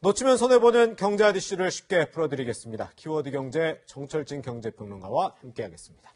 놓치면 손해보는 경제 이슈를 쉽게 풀어드리겠습니다. 키워드 경제 정철진 경제평론가와 함께하겠습니다.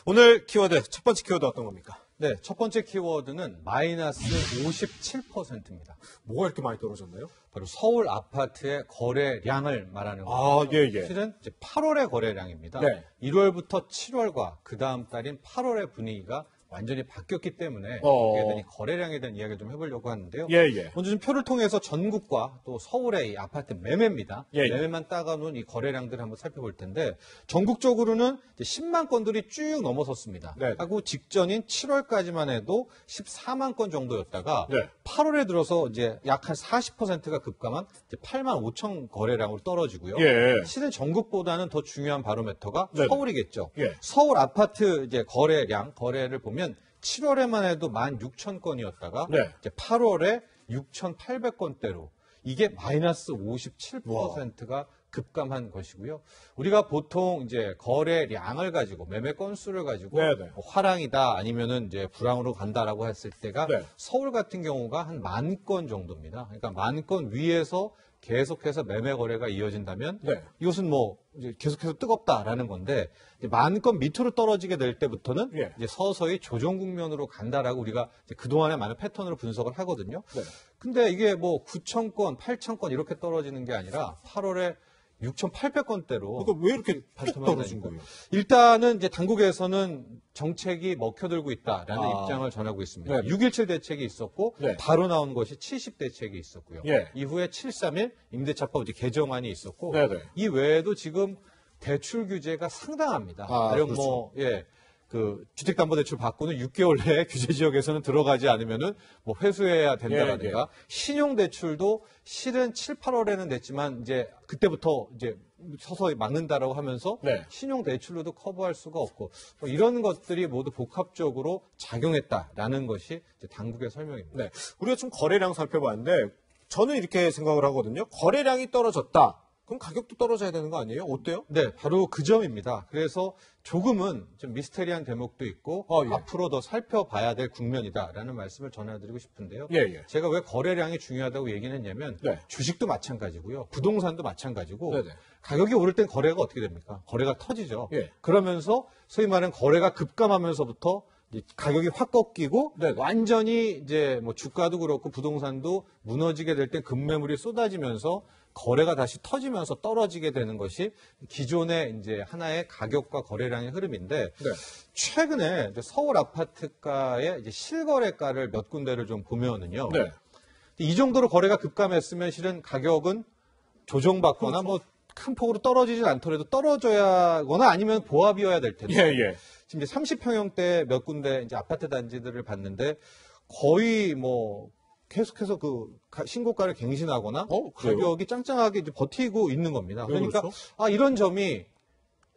오늘 키워드, 첫 번째 키워드 어떤 겁니까? 네, 첫 번째 키워드는 마이너스 57%입니다. 뭐가 이렇게 많이 떨어졌나요? 바로 서울 아파트의 거래량을 말하는 거예요. 예. 실은 이제 8월의 거래량입니다. 네. 1월부터 7월과 그 다음 달인 8월의 분위기가 완전히 바뀌었기 때문에 이 거래량에 대한 이야기를 좀 해보려고 하는데요. 예. 먼저 좀 표를 통해서 전국과 또 서울의 이 아파트 매매입니다. 예. 매매만 따가놓은 이 거래량들을 한번 살펴볼 텐데 전국적으로는 이제 10만 건들이 쭉 넘어섰습니다. 네. 하고 직전인 7월까지만 해도 14만 건 정도였다가 네. 8월에 들어서 이제 약 한 40%가 급감한 이제 8만 5천 거래량으로 떨어지고요. 예. 실은 전국보다는 더 중요한 바로미터가 네네. 서울이겠죠. 예. 서울 아파트 이제 거래를 보면 7월에만 해도 16,000건이었다가 네. 이제 8월에 6,800건대로 이게 마이너스 57%가 급감한 것이고요. 우리가 보통 이제 거래량을 가지고 매매 건수를 가지고 네네. 뭐 화랑이다 아니면은 이제 불황으로 간다라고 했을 때가 네. 서울 같은 경우가 한 10,000건 정도입니다. 그러니까 10,000건 위에서 계속해서 매매 거래가 이어진다면 네. 이것은 뭐 이제 계속해서 뜨겁다라는 건데 10,000건 밑으로 떨어지게 될 때부터는 예. 이제 서서히 조정 국면으로 간다라고 우리가 이제 그동안의 많은 패턴으로 분석을 하거든요. 네. 근데 이게 뭐 9,000건, 8,000건 이렇게 떨어지는 게 아니라 8월에 6,800건대로 그러니까 왜 이렇게 뚝 떨어진 거예요? 일단은 이제 당국에서는 정책이 먹혀들고 있다라는 아. 입장을 전하고 있습니다. 네. 6.17 대책이 있었고 네. 바로 나온 것이 70 대책이 있었고요. 예. 이후에 731 임대차법 이제 개정안이 있었고 네네. 이 외에도 지금 대출 규제가 상당합니다. 가령 그렇죠. 그 주택담보대출 받고는 6개월 내에 규제 지역에서는 들어가지 않으면은 뭐 회수해야 된다라든가 예. 신용대출도 실은 7, 8월에는 냈지만 이제 그때부터 이제 서서히 막는다라고 하면서 네. 신용대출로도 커버할 수가 없고 뭐 이런 것들이 모두 복합적으로 작용했다라는 것이 이제 당국의 설명입니다. 네. 우리가 좀 거래량 살펴봤는데 저는 이렇게 생각을 하거든요. 거래량이 떨어졌다. 그럼 가격도 떨어져야 되는 거 아니에요? 어때요? 네, 바로 그 점입니다. 그래서 조금은 좀 미스테리한 대목도 있고 예. 앞으로 더 살펴봐야 될 국면이다라는 말씀을 전해드리고 싶은데요. 예. 제가 왜 거래량이 중요하다고 얘기는 했냐면 네. 주식도 마찬가지고요. 부동산도 마찬가지고 네네. 가격이 오를 땐 거래가 어떻게 됩니까? 거래가 터지죠. 예. 그러면서 소위 말하는 거래가 급감하면서부터 이제 가격이 확 꺾이고 네네. 완전히 이제 뭐 주가도 그렇고 부동산도 무너지게 될 때 급매물이 쏟아지면서 거래가 다시 터지면서 떨어지게 되는 것이 기존의 이제 하나의 가격과 거래량의 흐름인데 네. 최근에 이제 서울 아파트가의 이제 실거래가를 몇 군데를 좀 보면은요. 네. 이 정도로 거래가 급감했으면 실은 가격은 조정받거나 그렇죠. 뭐 큰 폭으로 떨어지진 않더라도 떨어져야거나 아니면 보합이어야 될 텐데. 예. 지금 이제 30평형대 몇 군데 이제 아파트 단지들을 봤는데 거의 뭐 계속해서 그 신고가를 갱신하거나 그래요? 가격이 짱짱하게 이제 버티고 있는 겁니다. 그러니까 그렇죠? 이런 점이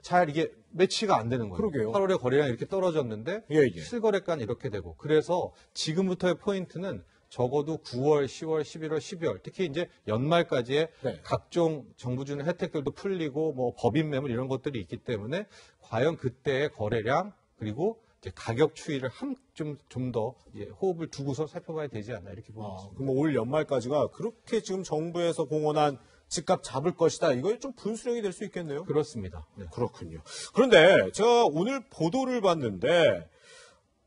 잘 이게 매치가 안 되는 거예요. 그러게요. 8월에 거래량이 이렇게 떨어졌는데 예. 실거래가는 이렇게 되고 그래서 지금부터의 포인트는 적어도 9월, 10월, 11월, 12월 특히 이제 연말까지의 네. 각종 정부 주는 혜택들도 풀리고 뭐 법인 매물 이런 것들이 있기 때문에 과연 그때의 거래량 그리고 이제 가격 추이를 좀 더 호흡을 두고서 살펴봐야 되지 않나 이렇게 보고 있습니다. 그럼 올 연말까지가 그렇게 지금 정부에서 공언한 집값 잡을 것이다. 이거에 좀 분수령이 될 수 있겠네요. 그렇습니다. 네. 그렇군요. 그런데 제가 오늘 보도를 봤는데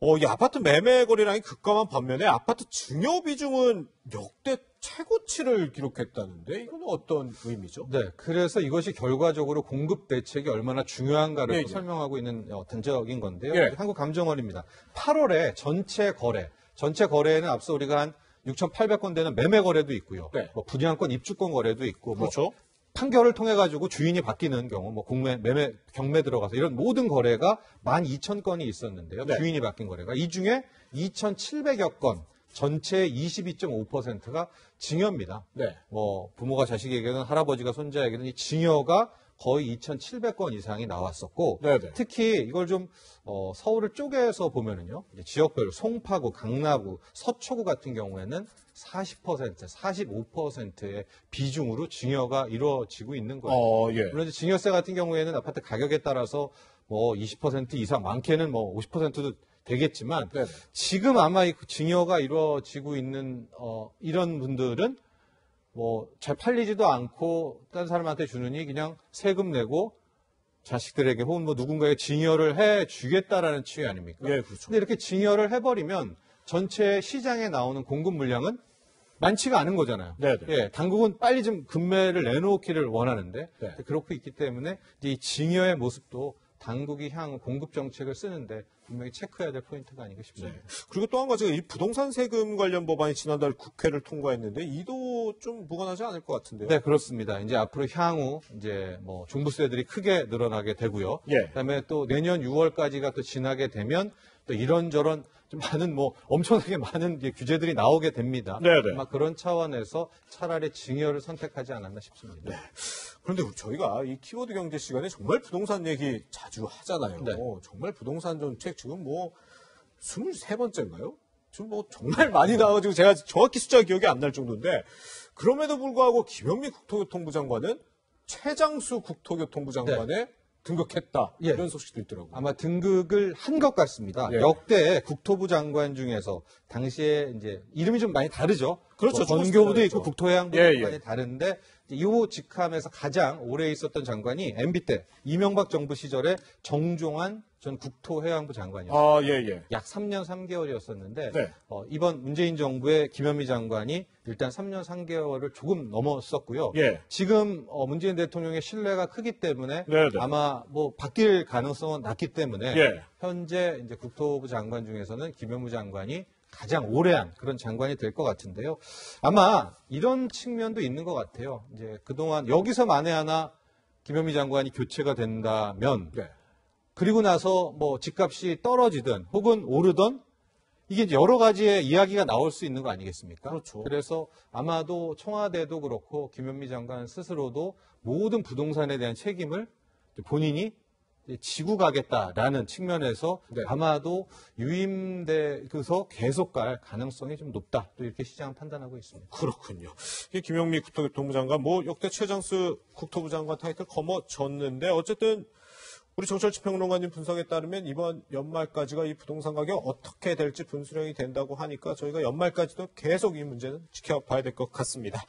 이 아파트 매매 거래량이 급감한 반면에 아파트 증여 비중은 역대 최고치를 기록했다는데 이건 어떤 의미죠? 네, 그래서 이것이 결과적으로 공급 대책이 얼마나 중요한가를 예. 또 설명하고 있는 단적인 건데요. 예. 한국감정원입니다. 8월에 전체 거래에는 앞서 우리가 한 6,800건 되는 매매 거래도 있고요. 네. 뭐 분양권 입주권 거래도 있고 그렇죠. 판결을 통해 가지고 주인이 바뀌는 경우 뭐 매매 경매 들어가서 이런 모든 거래가 12,000건이 있었는데요. 네. 주인이 바뀐 거래가 이 중에 2,700여 건 전체의 22.5%가 증여입니다. 네. 뭐 부모가 자식에게는 할아버지가 손자에게는 이 증여가 거의 2,700건 이상이 나왔었고 네네. 특히 이걸 좀 서울을 쪼개서 보면은요 이제 지역별로 송파구, 강남구, 서초구 같은 경우에는 40%, 45%의 비중으로 증여가 이루어지고 있는 거예요. 예. 물론 이제 증여세 같은 경우에는 아파트 가격에 따라서 뭐 20% 이상, 많게는 뭐 50%도 되겠지만 네네. 지금 아마 이 증여가 이루어지고 있는 이런 분들은 뭐 잘 팔리지도 않고 다른 사람한테 주느니 그냥 세금 내고 자식들에게 혹은 뭐 누군가에 증여를 해 주겠다라는 취지 아닙니까? 예, 그렇죠. 근데 이렇게 증여를 해버리면 전체 시장에 나오는 공급 물량은 많지가 않은 거잖아요. 네네. 예, 당국은 빨리 좀 급매를 내놓기를 원하는데 네. 그렇고 있기 때문에 이제 이 증여의 모습도 당국이 향후 공급 정책을 쓰는데 분명히 체크해야 될 포인트가 아닌가 싶습니다. 그리고 또 한 가지가 이 부동산 세금 관련 법안이 지난달 국회를 통과했는데 이도 좀 무관하지 않을 것 같은데요. 네, 그렇습니다. 이제 앞으로 향후 이제 뭐 종부세들이 크게 늘어나게 되고요. 예. 그다음에 또 내년 6월까지가 또 지나게 되면 또 이런저런 좀 많은 뭐 엄청나게 많은 이제 규제들이 나오게 됩니다. 네네. 아마 그런 차원에서 차라리 증여를 선택하지 않았나 싶습니다. 그런데 저희가 이 키워드 경제 시간에 정말 부동산 얘기 자주 하잖아요. 네. 정말 부동산 정책 지금 뭐 23번째인가요? 지금 뭐 정말 많이 나와가지고 제가 정확히 숫자가 기억이 안 날 정도인데 그럼에도 불구하고 김현미 국토교통부 장관은 최장수 국토교통부 장관에 등극했다. 예. 이런 소식도 있더라고요. 아마 등극을 한 것 같습니다. 예. 역대 국토부 장관 중에서 당시에 이제 이름이 좀 많이 다르죠. 그렇죠. 뭐 조금씩 건교부도 다르죠. 있고 국토해양부도 예, 예. 많이 다른데 이 직함에서 가장 오래 있었던 장관이 MB 때 이명박 정부 시절에 정종환 전 국토해양부 장관이었어요. 아, 예, 예. 약 3년 3개월이었었는데 네. 이번 문재인 정부의 김현미 장관이 일단 3년 3개월을 조금 넘었었고요. 예. 지금 문재인 대통령의 신뢰가 크기 때문에 네네. 아마 뭐 바뀔 가능성은 낮기 때문에 예. 현재 이제 국토부 장관 중에서는 김현무 장관이 가장 오래한 그런 장관이 될 것 같은데요. 아마 이런 측면도 있는 것 같아요. 이제 그동안 여기서 만에 하나 김현미 장관이 교체가 된다면 네. 그리고 나서 뭐 집값이 떨어지든 혹은 오르든 이게 이제 여러 가지의 이야기가 나올 수 있는 거 아니겠습니까? 그렇죠. 그래서 아마도 청와대도 그렇고 김현미 장관 스스로도 모든 부동산에 대한 책임을 본인이 지고 가겠다라는 측면에서 네. 아마도 유임돼서 계속 갈 가능성이 좀 높다. 또 이렇게 시장은 판단하고 있습니다. 그렇군요. 이 김영미 국토교통부 장관, 뭐 역대 최장수 국토부 장관 타이틀 거머쥐었는데 어쨌든 우리 정철치 평론가님 분석에 따르면 이번 연말까지가 이 부동산 가격 어떻게 될지 분수령이 된다고 하니까 저희가 연말까지도 계속 이 문제는 지켜봐야 될 것 같습니다.